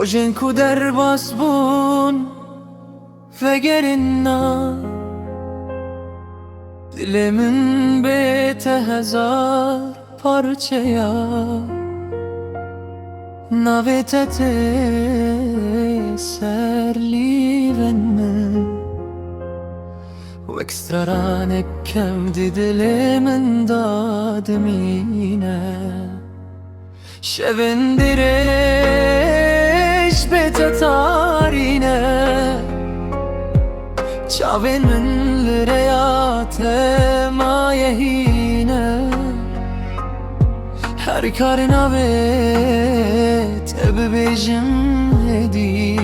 روشن کو در باز بون وگرنا dilimin bete hezar parçaya navetete serli venme وekstranek kemdi dilimin dademine şevendireş bete tarine çavin min lireyate mayehine her karına vet ebebejim hedi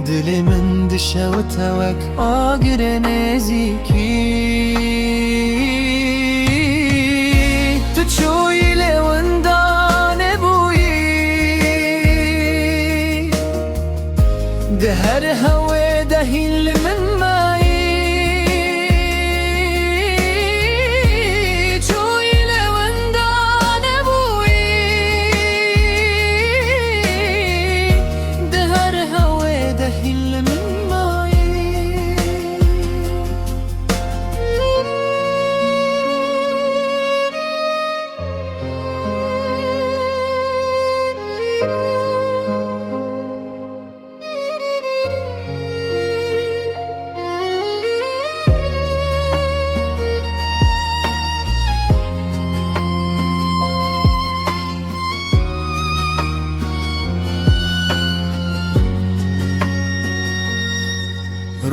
dilimin dişe ve tevek agire neziki tuçu ile vindane buyi de her hava dahil min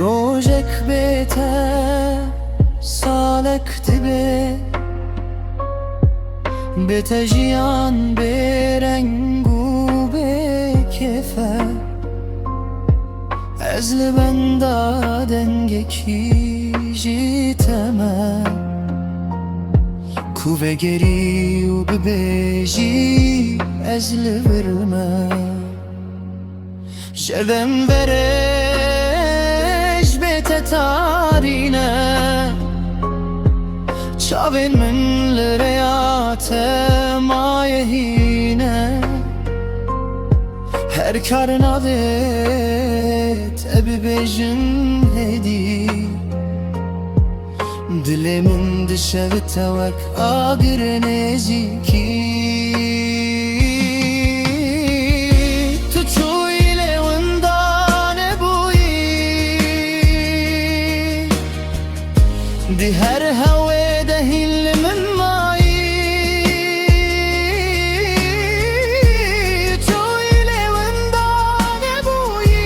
روزك بيته سالك تبي بتجيان برنگو بكفه ازل بندا دنگکی جیتمه کوه گری و ببیجی ازل ورمه جدم بره tarine çavin min lireyate mayehine her karına vet ebebejin hedi dilimin dişe ve tevek agir neziki دي هر هوا دهيل من معي تويلي وندان ابوي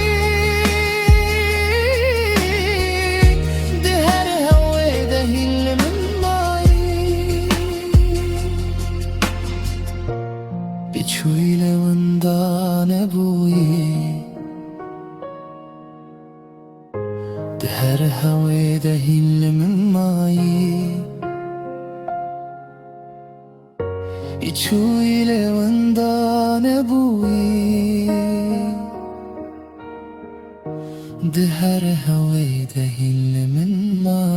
دي هر هوا دهيل من معي بتويلي وندان ابوي her havada hilmin mayi İçu ile vandane buyi De her havada hilmin mayi